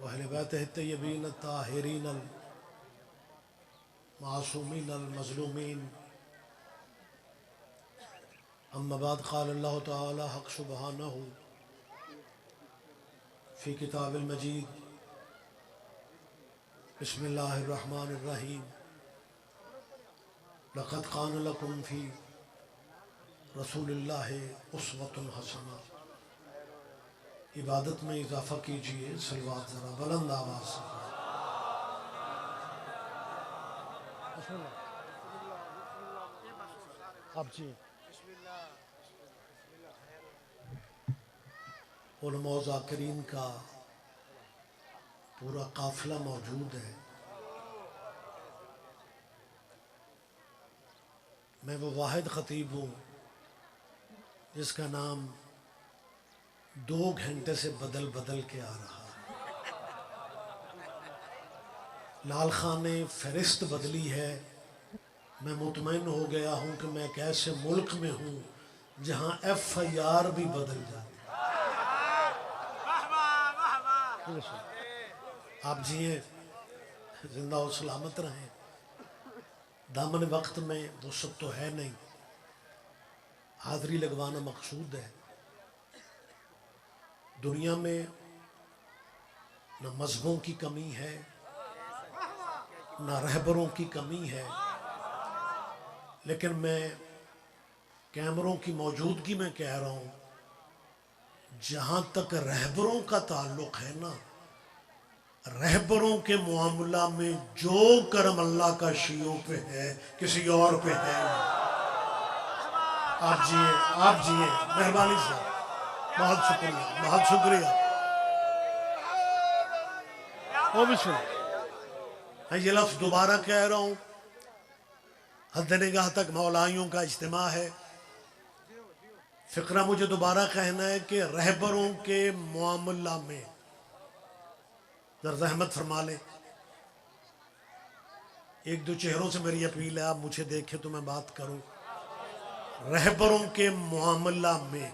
وأهل بيته الطيبين الطاهرين المعصومين المظلومين. أما بعد، قال الله تعالى حق سبحانه في كتاب المجيد: بسم الله الرحمن الرحيم. لقد كان لكم في رسول الله اسوة حسنہ. عبادت میں اضافہ کیجئے، صلوات ذرا بلند آواز سے. علماء ذاکرین کا پورا قافلہ موجود ہے. میں وہ واحد خطیب ہوں جس کا نام 2 گھنٹے سے بدل بدل کے آ رہا. لال خان نے فہرست بدلی ہے. میں مطمئن ہو گیا ہوں کہ میں ایک ایسے ملک میں ہوں جہاں FIR بھی بدل جاتی. آپ جیئے، زندہ و سلامت رہیں. دامن وقت میں وسعت تو ہے نہیں، حاضری لگوانا مقصود ہے. دنیا میں نہ مذہبوں کی کمی ہے، نہ رہبروں کی کمی ہے، لیکن میں کیمروں کی موجودگی میں کہہ رہا ہوں، جہاں تک رہبروں کا تعلق ہے نا، رہبروں کے معاملہ میں جو کرم اللہ کا شیعوں پہ ہے کسی اور پہ ہے نہیں. آپ جیئے مہربانی سے. بہت شکریہ، بہت شکریہ. میں یہ لفظ دوبارہ کہہ رہا ہوں، حد نگاہ تک مولائیوں کا اجتماع ہے. فقرہ مجھے دوبارہ کہنا ہے کہ رہبروں کے معاملہ میں ذرا زحمت فرما لیں. 1-2 چہروں سے میری اپیل ہے، آپ مجھے دیکھیں تو میں بات کروں. رہبروں کے معاملہ میں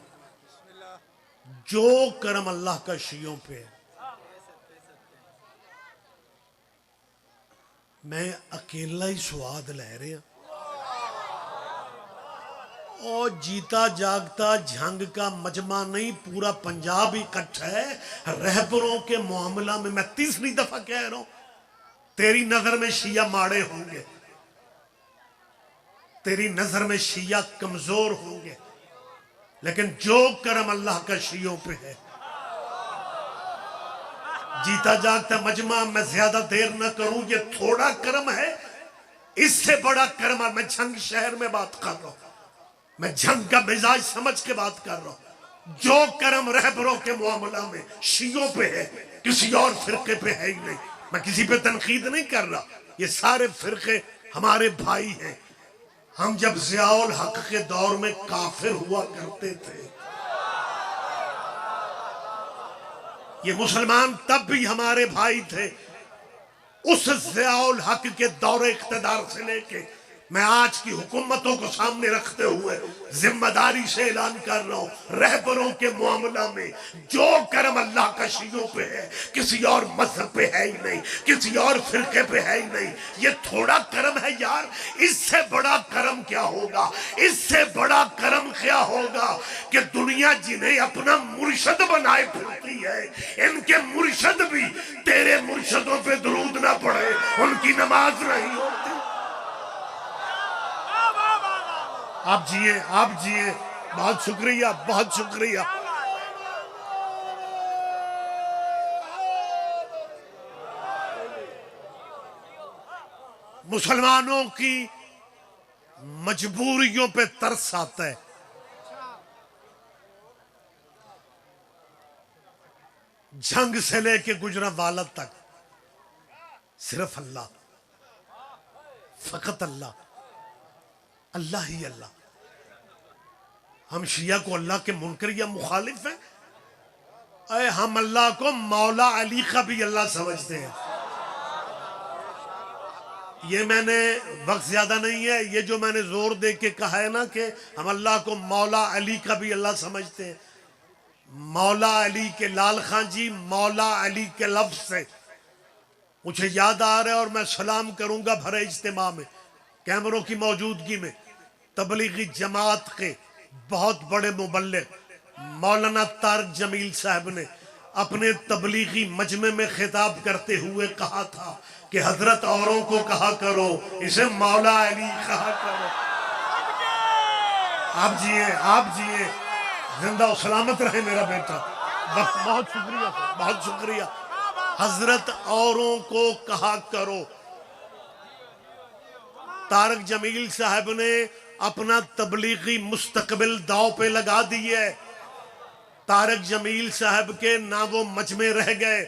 جو کرم اللہ کا شیعوں پہ ہے، میں اکیلا ہی سواد لے رہے ہیں. اور جیتا جاگتا جھنگ کا مجمع نہیں، پورا پنجاب ہی اکٹھا ہے. رہبروں کے معاملہ میں 3 دفعہ کہہ رہا ہوں، تیری نظر میں شیعہ ماڑے ہوں گے، تیری نظر میں شیعہ کمزور ہوں گے، لیکن جو کرم اللہ کا شیعوں پہ ہے، جیتا جاگتا مجمع. میں زیادہ دیر نہ کروں، یہ تھوڑا کرم ہے، اس سے بڑا کرم ہے. میں جھنگ شہر میں بات کر رہا ہوں، میں جھنگ کا مزاج سمجھ کے بات کر رہا ہوں. جو کرم رہبروں کے معاملہ میں شیعوں پہ ہے کسی اور فرقے پہ ہے ہی نہیں. میں کسی پہ تنقید نہیں کر رہا، یہ سارے فرقے ہمارے بھائی ہیں. ہم جب ضیاء الحق کے دور میں کافر ہوا کرتے تھے، یہ مسلمان تب بھی ہمارے بھائی تھے. اس ضیاء الحق کے دور اقتدار سے لے کے میں آج کی حکومتوں کو سامنے رکھتے ہوئے ذمہ داری سے اعلان کر رہا ہوں، رہبروں کے معاملہ میں جو کرم اللہ کا شیعوں پہ ہے کسی اور مذہب پہ ہے ہی نہیں، کسی اور فرقے پہ ہے ہی نہیں. یہ تھوڑا کرم ہے یار، اس سے بڑا کرم کیا ہوگا؟ اس سے بڑا کرم کیا ہوگا کہ دنیا جنہیں اپنا مرشد بنائے پھرتی ہے، ان کے مرشد بھی تیرے مرشدوں پہ درود نہ پڑھے، ان کی نماز نہیں ہوتی. آپ جیئے. بہت شکریہ، بہت شکریہ. مسلمانوں کی مجبوریوں پہ ترس آتا ہے. جھنگ سے لے کے گجرانوالہ تک صرف اللہ، فقط اللہ، اللہ ہی اللہ. ہم شیعہ کو اللہ کے منکر یا مخالف ہیں؟ ہم اللہ کو مولا علی کا بھی اللہ سمجھتے ہیں. یہ میں نے وقت زیادہ نہیں ہے، یہ جو میں نے زور دے کے کہا ہے نا کہ ہم اللہ کو مولا علی کا بھی اللہ سمجھتے ہیں، مولا علی کے لال خان جی مولا علی کے لفظ سے مجھے یاد آ رہا ہے، اور میں سلام کروں گا بھرے اجتماع میں کیمروں کی موجودگی میں تبلیغی جماعت کے بہت بڑے مبلغ مولانا طارق جمیل صاحب نے اپنے تبلیغی مجمع میں خطاب کرتے ہوئے کہا تھا کہ حضرت اوروں کو کہا کرو، اسے مولا علی کہا کرو۔ آپ جیئے زندہ و سلامت رہے میرا بیٹا، بہت شکریہ، بہت شکریہ۔ حضرت اوروں کو کہا کرو۔ طارق جمیل صاحب نے اپنا تبلیغی مستقبل داؤ پہ لگا دیے۔ طارق جمیل صاحب کے نہ وہ مجمع رہ گئے،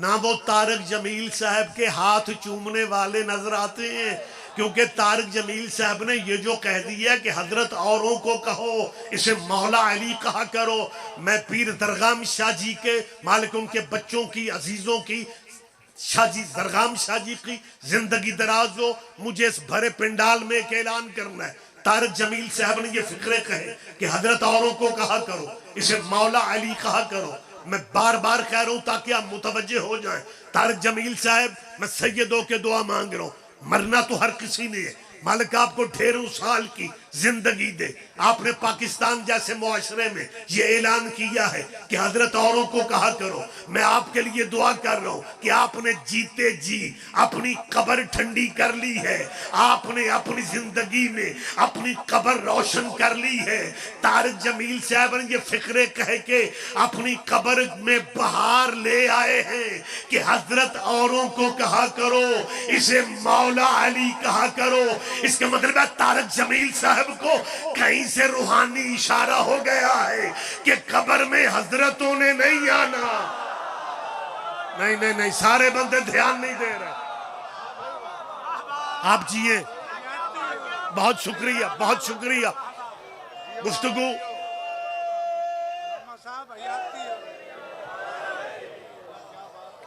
نہ وہ طارق جمیل صاحب کے ہاتھ چومنے والے نظر آتے ہیں، کیونکہ طارق جمیل صاحب نے یہ جو کہہ دیا کہ حضرت اوروں کو کہو، اسے مولا علی کہا کرو۔ میں پیر درغام شاہ جی کے مالک ان کے بچوں کی عزیزوں کی شاہ جی درغام شاہ جی کی زندگی دراز ہو، مجھے اس بھرے پنڈال میں ایک اعلان کرنا ہے۔ طارق جمیل صاحب نے یہ فقرے کہے کہ حضرت اوروں کو کہا کرو، اسے مولا علی کہا کرو۔ میں بار بار کہہ رہا ہوں تاکہ آپ متوجہ ہو جائیں۔ طارق جمیل صاحب، میں سیدوں کے دعا مانگ رہا ہوں، مرنا تو ہر کسی نے ہے، مالک آپ کو ڈھیروں سال کی زندگی دے۔ آپ نے پاکستان جیسے معاشرے میں یہ اعلان کیا ہے کہ حضرت اوروں کو کہا کرو۔ میں آپ کے لیے دعا کر رہا ہوں کہ آپ نے جیتے جی اپنی قبر ٹھنڈی کر لی ہے، آپ نے اپنی زندگی میں اپنی قبر روشن کر لی ہے۔ طارق جمیل صاحب نے یہ فقرے کہہ کے اپنی قبر میں بہار لے آئے ہیں کہ حضرت اوروں کو کہا کرو، اسے مولا علی کہا کرو۔ اس کا مطلب ہے طارق جمیل صاحب کو کہیں سے روحانی اشارہ ہو گیا ہے کہ قبر میں حضرتوں نے نہیں آنا۔ نہیں، سارے بندے دھیان نہیں دے رہے۔ آپ جیئے، بہت شکریہ، بہت شکریہ۔ گفتگو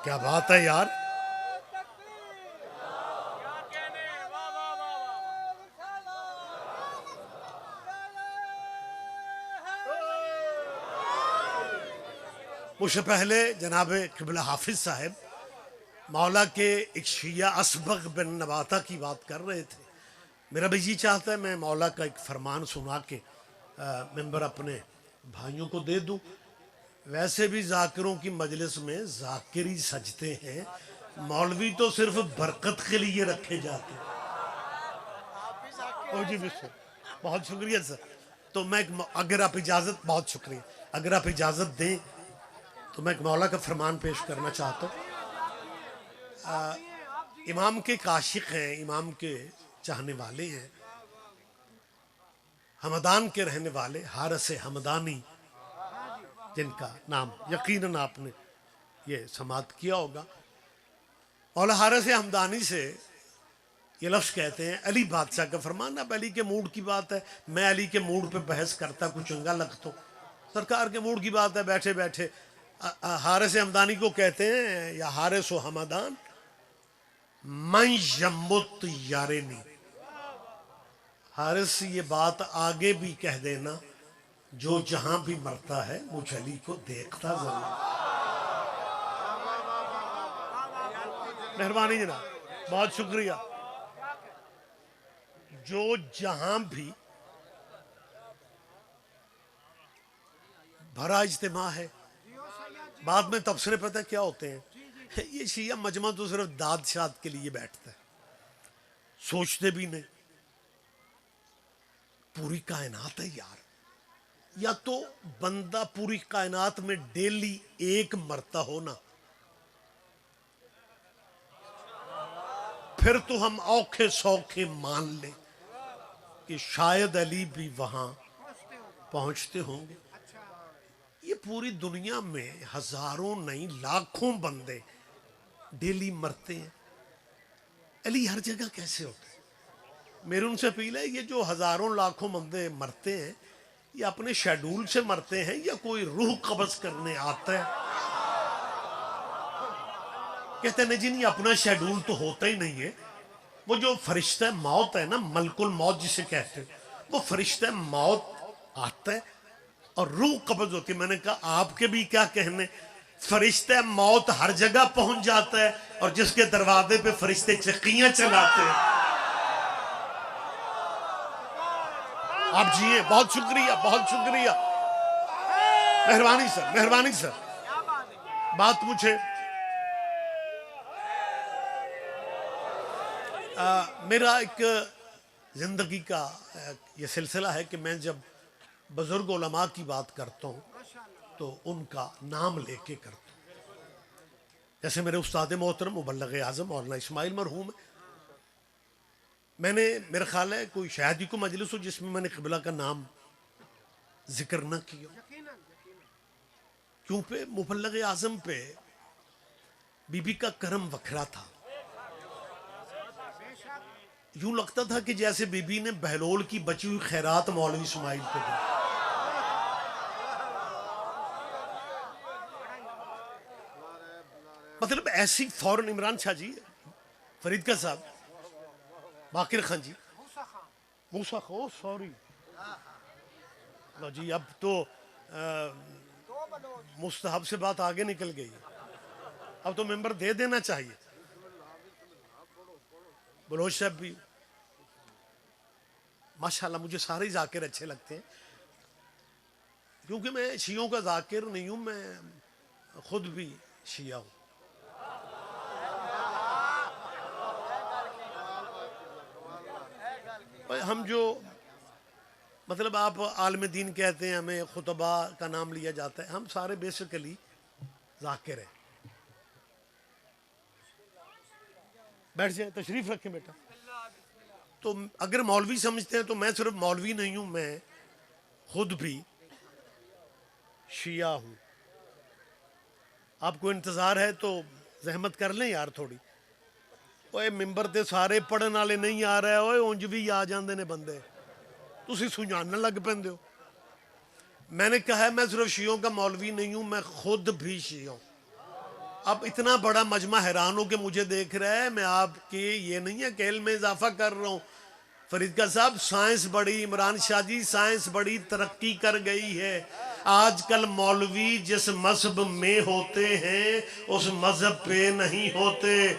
کیا بات ہے یار، مجھ سے پہلے جناب قبلہ حافظ صاحب مولا کے ایک شیعہ اسبغ بن نباتہ کی بات کر رہے تھے۔ میرا بھی جی چاہتا ہے میں مولا کا ایک فرمان سنا کے ممبر اپنے بھائیوں کو دے دوں۔ ویسے بھی ذاکروں کی مجلس میں ذاکر ہی سجتے ہیں، مولوی تو صرف برکت کے لیے رکھے جاتے ہیں۔ جی بہت شکریہ سر۔ تو میں اگر آپ اجازت، بہت شکریہ، اگر آپ اجازت دیں تو میں ایک مولا کا فرمان پیش کرنا چاہتا ہوں۔ امام کے عاشق ہیں، امام کے چاہنے والے ہیں، ہمدان کے رہنے والے حارث ہمدانی، جن کا نام یقیناً آپ نے یہ سماعت کیا ہوگا۔ مولا حارث ہمدانی سے یہ لفظ کہتے ہیں، علی بادشاہ کا فرمان۔ اب علی کے موڈ کی بات ہے، میں علی کے موڈ پہ بحث کرتا کچھ چنگا لگتا، سرکار کے موڈ کی بات ہے، بیٹھے بیٹھے حارث ہمدانی کو کہتے ہیں، یا حارث و ہمدان من یمت یارنی۔ حارث یہ بات آگے بھی کہہ دینا، جو جہاں بھی مرتا ہے مجھ علی کو دیکھتا ضرور۔ مہربانی جناب، بہت شکریہ۔ جو جہاں بھی، بھرا اجتماع ہے، بعد میں تبصرے پتہ کیا ہوتے ہیں، یہ شیعہ مجمع تو صرف داد شاد کے لیے بیٹھتا ہے، سوچتے بھی نہیں۔ پوری کائنات ہے یار، یا تو بندہ پوری کائنات میں ڈیلی ایک مرتا ہونا، پھر تو ہم اوکھے سوکھے مان لیں کہ شاید علی بھی وہاں پہنچتے ہوں گے۔ یہ پوری دنیا میں ہزاروں نہیں لاکھوں بندے ڈیلی مرتے ہیں، علی ہر جگہ کیسے ہوتے ہیں؟ میرے ان سے اپیل ہے، یہ جو ہزاروں لاکھوں بندے مرتے ہیں، یہ اپنے شیڈول سے مرتے ہیں یا کوئی روح قبض کرنے آتا ہے؟ کہتے ہیں جی نہیں، اپنا شیڈول تو ہوتا ہی نہیں ہے۔ وہ جو فرشتہ موت ہے نا، ملک الموت جسے کہتے ہیں، وہ فرشتہ موت آتا ہے، اور روح قبض ہوتی ہے. میں نے کہا آپ کے بھی کیا کہنے, فرشتہ موت ہر جگہ پہنچ جاتا ہے اور جس کے دروازے پہ فرشتے چکیاں چلاتے ہیں. آپ جیئے, بہت شکریہ, بہت شکریہ, مہربانی سر, مہربانی سر. بات مجھے میرا ایک زندگی کا یہ سلسلہ ہے کہ میں جب بزرگ علماء کی بات کرتا ہوں تو ان کا نام لے کے کرتا ہوں. جیسے میرے استاد محترم مبلغ اعظم مولانا اسماعیل مرحوم ہے. میں نے, میرا خیال ہے کوئی شاید ہی کو مجلس ہو جس میں میں نے قبلہ کا نام ذکر نہ کیا, کیونکہ مبلغ اعظم پہ بی بی کا کرم وکھرا تھا. یوں لگتا تھا کہ جیسے بی بی نے بہلول کی بچی ہوئی خیرات مولوی اسماعیل کو دی. مطلب ایسی فوراً عمران شاہ جی, فرید کا صاحب, باقر خان جی, موسیٰ خان, سوری جی, اب تو مستحب سے بات آگے نکل گئی, اب تو ممبر دے دینا چاہیے. بلوچ صاحب بھی ماشاءاللہ, مجھے سارے ذاکر اچھے لگتے ہیں کیونکہ میں شیعوں کا ذاکر نہیں ہوں, میں خود بھی شیعہ ہوں. ہم جو مطلب آپ عالم دین کہتے ہیں, ہمیں خطبہ کا نام لیا جاتا ہے, ہم سارے بیسیکلی ذاکر ہیں. بیٹھ جائیں, تشریف رکھیں بیٹا. تو اگر مولوی سمجھتے ہیں تو میں صرف مولوی نہیں ہوں, میں خود بھی شیعہ ہوں. آپ کو انتظار ہے تو زحمت کر لیں یار تھوڑی. اوے ممبر تے سارے پڑھن والے نہیں آ رہے, اوے اونج بھی آ جاندے نے بندے, تسی سنجھانن لگ پیندے ہو. میں نے کہا ہے میں صرف شیعوں کا مولوی نہیں ہوں, میں خود بھی شیعہ ہوں. اب اتنا بڑا مجمع حیران ہو کہ مجھے دیکھ رہا ہے, میں آپ کے یہ نہیں ہے کہ علم میں اضافہ کر رہا ہوں. فرید کا صاحب, سائنس بڑی, عمران شاہ جی سائنس بڑی ترقی کر گئی ہے. آج کل مولوی جس مذہب میں ہوتے ہیں اس مذہب پہ نہیں ہوتے.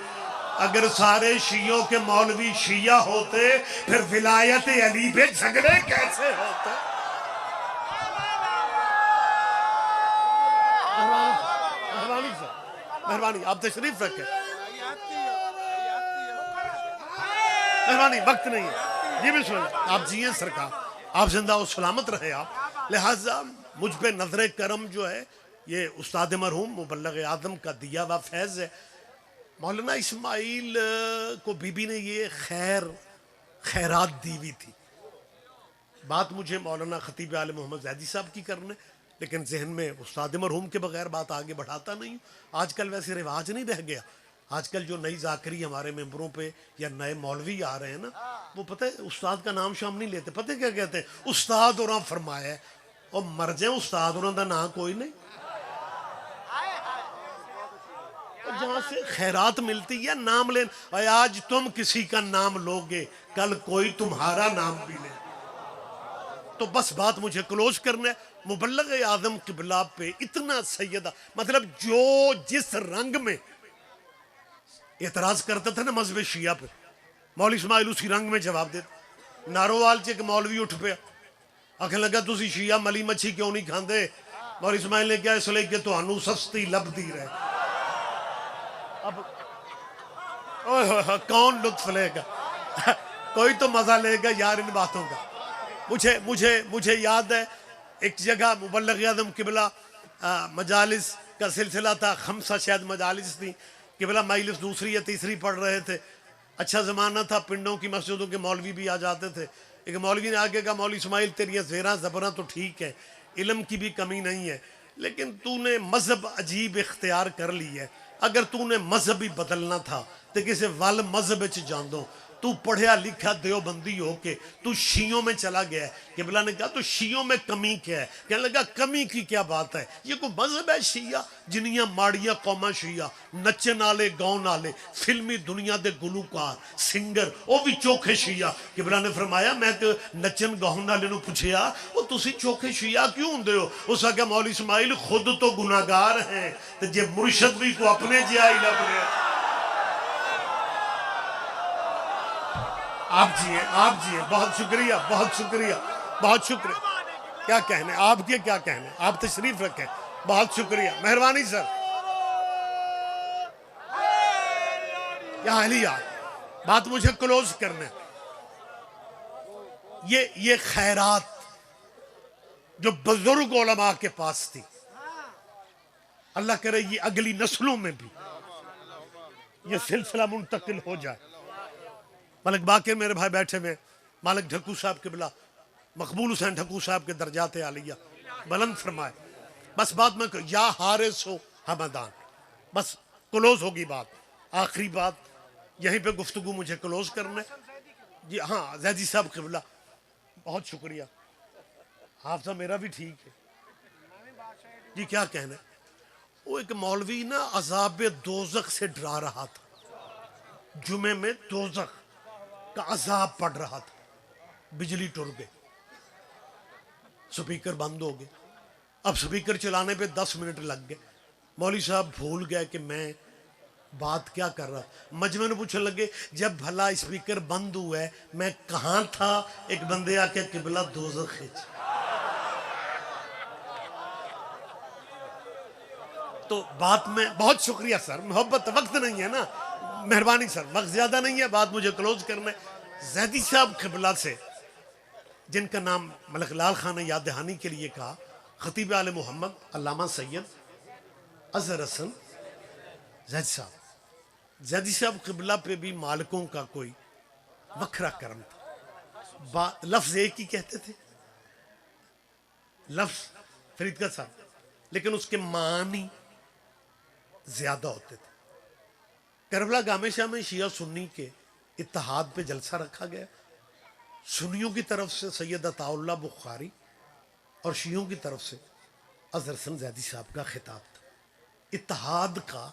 اگر سارے شیعوں کے مولوی شیعہ ہوتے پھر ولایت علی پہ جھگڑے کیسے ہوتے؟ مہربانی, آپ تشریف رکھیں. مہربانی, وقت نہیں ہے جی, بسم اللہ. آپ جیئیں سرکار, آپ زندہ و سلامت رہے. آپ لہٰذا مجھ پہ نظر کرم جو ہے یہ استاد مرحوم مبلغ اعظم کا دیا ہوا فیض ہے. مولانا اسماعیل کو بی بی نے یہ خیرات دی ہوئی تھی. بات مجھے مولانا خطیب عالم محمد زیدی صاحب کی کرنے, لیکن ذہن میں استاد مرحوم کے بغیر بات آگے بڑھاتا نہیں ہوں. آج کل ویسے رواج نہیں رہ گیا. آج کل جو نئی ذاکری ہمارے ممبروں پہ یا نئے مولوی آ رہے ہیں نا, وہ پتہ ہے استاد کا نام شام نہیں لیتے. پتہ کیا کہتے ہیں, استاد اور فرمایا ہے, اور مر جائیں استاد اور دا نام کوئی نہیں. جہاں سے خیرات ملتی ہے نام لین, آج تم کسی کا نام لوگے کل کوئی تمہارا نام بھی لے. تو بس بات مجھے کلوز کرنا ہے. مبلغ اعظم قبلہ پہ اتنا سیدہ, مطلب جو جس رنگ میں اعتراض کرتا تھا نا مذہب شیعہ پہ, مولوی اسماعیل اسی رنگ میں جواب دیتا. نارووال چ ایک مولوی اٹھ پیا, آخر لگا تسی شیعہ ملی مچھی کیوں نہیں کھاندے؟ مولوی اسماعیل نے کیا, اس لیے کہ تہانوں سستی لبدی رہے. اب کون لطف لے گا؟ کوئی تو مزہ لے گا یار ان باتوں کا. مجھے یاد ہے ایک جگہ مبلغ اعظم قبلہ مجالس کا سلسلہ تھا, 5 شاید مجالس تھی. قبلہ مجلس دوسری یا تیسری پڑھ رہے تھے. اچھا زمانہ تھا, پنڈوں کی مسجدوں کے مولوی بھی آ جاتے تھے. ایک مولوی نے آگے کہا, مولوی اسماعیل تیری زیراں زبراں تو ٹھیک ہے, علم کی بھی کمی نہیں ہے, لیکن تو نے مذہب عجیب اختیار کر لی ہے. اگر تو نے مذہب ہی بدلنا تھا تو کسی ول مذہب چ جاندو. تو پڑھیا لکھا دیوبندی ہو کے تو شیعوں میں چلا گیا ہے. قبلہ نے کہا تو شیعوں میں کمی کیا ہے؟ کہنے لگا کمی کی کیا بات ہے، یہ کوئی مذہب ہے شیعہ؟ جنیاں ماڑیاں قوما شیعہ، نچن والے گاؤن والے فلمی دنیا دے گلوکار سنگر وہ بھی چوکھے شیعہ. قبلہ نے فرمایا میں کہ نچن گاؤن والے نو پوچھیا وہ تسی چوکھے شیعہ کیوں ہوندے ہو؟ اس نے کہا مولوی اسماعیل خود تو گناہگار ہیں تو جے مرشد بھی کو اپنے جہا ہی لب رہے ہیں. آپ جی ہیں، آپ جی ہیں، بہت شکریہ، بہت شکریہ، بہت شکریہ. کیا کہنے آپ کے، کیا کہنے، آپ تشریف رکھیں. بہت شکریہ، مہربانی سر. یا اہلیہ بات مجھے کلوز کرنے. یہ خیرات جو بزرگ علماء کے پاس تھی، اللہ کرے یہ اگلی نسلوں میں بھی یہ سلسلہ منتقل ہو جائے. ملک باقر میرے بھائی بیٹھے ہوئے، مالک ڈھکو صاحب قبلہ، مقبول حسین ڈھکو صاحب کے درجات عالیہ بلند فرمائے. بس بات میں یا حارث ہو حمدان، بس کلوز ہوگی بات. آخری بات یہیں پہ گفتگو مجھے کلوز کرنا ہے. جی ہاں زیدی صاحب قبلہ بہت شکریہ. حافظہ میرا بھی ٹھیک ہے جی. کیا کہنا ہے، وہ ایک مولوی نا عذاب دوزخ سے ڈرا رہا تھا. جمعے میں دوزخ کا عذاب پڑ رہا تھا. بجلی ٹر گئی، سپیکر بند ہو گئے. اب سپیکر چلانے پہ 10 منٹ لگ گئے. مولوی صاحب بھول گئے کہ میں بات کیا کر رہا. مجمع نے پوچھنے لگے جب بھلا اسپیکر بند ہوا ہے میں کہاں تھا؟ ایک بندے آ کے قبلہ دوزخ ہے. تو بات میں بہت شکریہ سر، محبت وقت نہیں ہے نا، مہربانی سر، وقت زیادہ نہیں ہے، بات مجھے کلوز کرنا ہے. زیدی صاحب قبلہ سے جن کا نام ملک لال خان نے یاد دہانی کے لیے کہا، خطیب آل محمد علامہ سید اظہر حسن زیدی صاحب. زیدی صاحب قبلہ پہ بھی مالکوں کا کوئی وکھرا کرم تھا. لفظ ایک ہی کہتے تھے، لفظ فرید کا صاحب، لیکن اس کے معنی زیادہ ہوتے تھے. کربلا گامے شاہ میں شیعہ سنی کے اتحاد پہ جلسہ رکھا گیا. سنیوں کی طرف سے سید عطا اللہ بخاری اور شیعوں کی طرف سے اظہر حسن زیدی صاحب کا خطاب تھا. اتحاد کا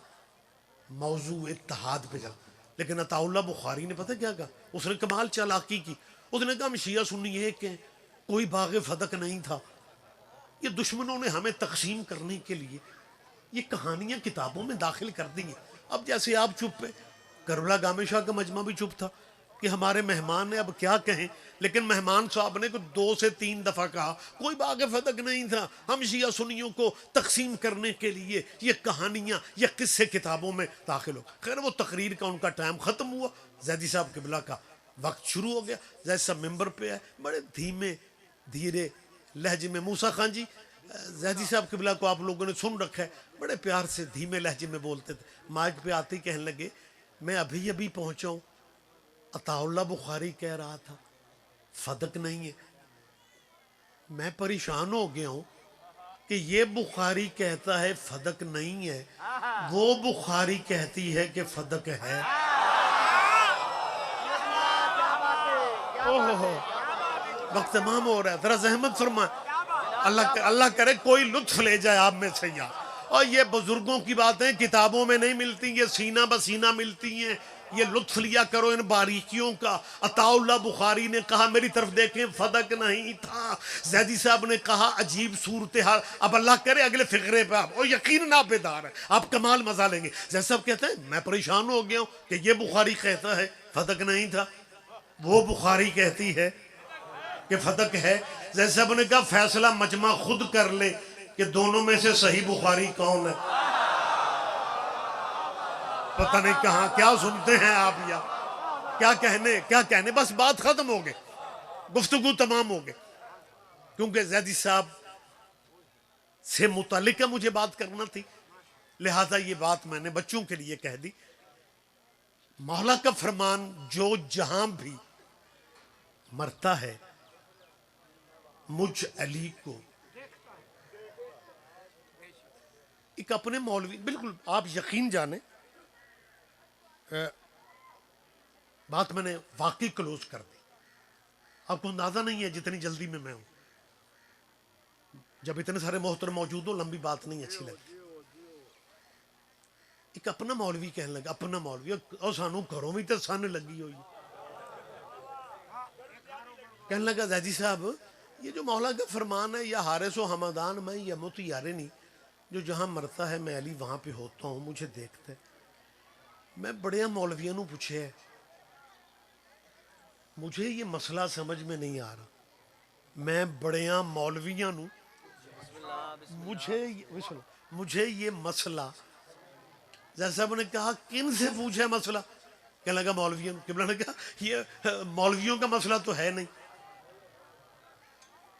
موضوع اتحاد پہ جلسہ. لیکن عطا اللہ بخاری نے پتہ کیا کہا؟ اس نے کمال چالاکی کی. اس نے کہا ہم شیعہ سنی ایک ہیں، کوئی باغ فدق نہیں تھا. یہ دشمنوں نے ہمیں تقسیم کرنے کے لیے یہ کہانیاں کتابوں میں داخل کر دی ہیں. اب جیسے آپ چپ پہ، کربلا گامے شاہ کا مجمع بھی چپ تھا کہ ہمارے مہمان نے اب کیا کہیں. لیکن مہمان صاحب نے 2 سے 3 دفعہ کہا کوئی باغ فدق نہیں تھا، ہم شیعہ سنیوں کو تقسیم کرنے کے لیے یہ کہانیاں یہ قصے کتابوں میں داخل ہو. خیر وہ تقریر کا ان کا ٹائم ختم ہوا. زیدی صاحب قبلہ کا وقت شروع ہو گیا. زیدی صاحب ممبر پہ آئے، بڑے دھیمے دھیرے لہجے میں. موسیٰ خان جی زیدی صاحب قبلہ کو آپ لوگوں نے سن رکھا ہے، بڑے پیار سے دھیمے لہجے میں بولتے تھے. مائک پہ آتے ہی کہنے لگے میں ابھی ابھی پہنچا ہوں، عطا اللہ بخاری کہہ رہا تھا فدق نہیں ہے. میں پریشان ہو گیا ہوں کہ یہ بخاری کہتا ہے فدق نہیں ہے، وہ بخاری کہتی ہے کہ فدق ہے. وقت تمام ہو رہا ہے، ذرا زحمت فرمائیں. اللہ کرے کوئی لطف لے جائے آپ میں سے یار. اور یہ بزرگوں کی باتیں کتابوں میں نہیں ملتی، یہ سینہ بسینہ ملتی ہیں. یہ لطف لیا کرو ان باریکیوں کا. عطا اللہ بخاری نے کہا میری طرف دیکھیں فدق نہیں تھا. زیدی صاحب نے کہا عجیب صورتحال. اب اللہ کرے اگلے فقرے پہ آپ اور یقیناً آپ بیدار ہیں، آپ کمال مزہ لیں گے. زیدی صاحب کہتے ہیں میں پریشان ہو گیا ہوں کہ یہ بخاری کہتا ہے فدق نہیں تھا، وہ بخاری کہتی ہے کہ فدق ہے. زیدی صاحب نے کہا فیصلہ مجمع خود کر لے کہ دونوں میں سے صحیح بخاری کون ہے. پتہ نہیں کہاں کیا سنتے ہیں آپ، یا کیا کہنے. بس بات ختم ہو گئی، گفتگو تمام ہو گئی. کیونکہ زیدی صاحب سے متعلق مجھے بات کرنا تھی، لہذا یہ بات میں نے بچوں کے لیے کہہ دی. مولا کا فرمان جو جہاں بھی مرتا ہے مجھ علی کو. ایک اپنے مولوی، بالکل آپ یقین جانیں بات میں نے واقعی کلوز کر دی. آپ کو اندازہ نہیں ہے جتنی جلدی میں ہوں. جب اتنے سارے محترم موجود ہوں لمبی بات نہیں اچھی لگتی. ایک اپنا مولوی کہنے لگا, اپنا مولوی, اور سانو گھروں بھی تو سن لگی ہوئی. کہنے لگا زیدی صاحب یہ جو مولا کا فرمان ہے یا حارث و حمدان میں یا مت یارنی, جو جہاں مرتا ہے میں علی وہاں پہ ہوتا ہوں, مجھے دیکھتا ہے. میں بڑے مولویوں نو پوچھے ہے, مجھے یہ مسئلہ سمجھ میں نہیں آ رہا. میں بڑے مولویوں نو مجھے یہ مسئلہ, جیسا صاحب نے کہا کن سے پوچھا مسئلہ؟ کہنے لگا مولویوں. قبلہ نے کہا یہ مولویوں کا مسئلہ تو ہے نہیں.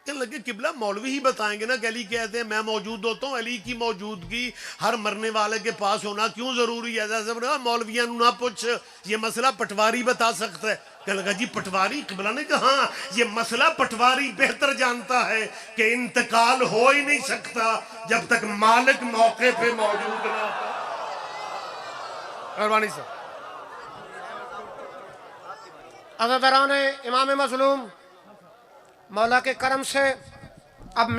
کہنے لگے قبلہ مولوی ہی بتائیں گے نا کہ علی کہتے ہیں میں موجود ہوتا ہوں, علی کی موجودگی ہر مرنے والے کے پاس ہونا کیوں ضروری ہے؟ جیسا صاحب نے کہا مولویوں نہ پوچھ, یہ مسئلہ پٹواری بتا سکتا ہے. کہنے لگا جی پٹواری؟ قبلہ نے کہا ہاں یہ مسئلہ پٹواری بہتر جانتا ہے کہ انتقال ہو ہی نہیں سکتا جب تک مالک موقع پہ موجود نہ ہو. مہربانی صاحب. عزاداران امام مظلوم, مولا کے کرم سے اب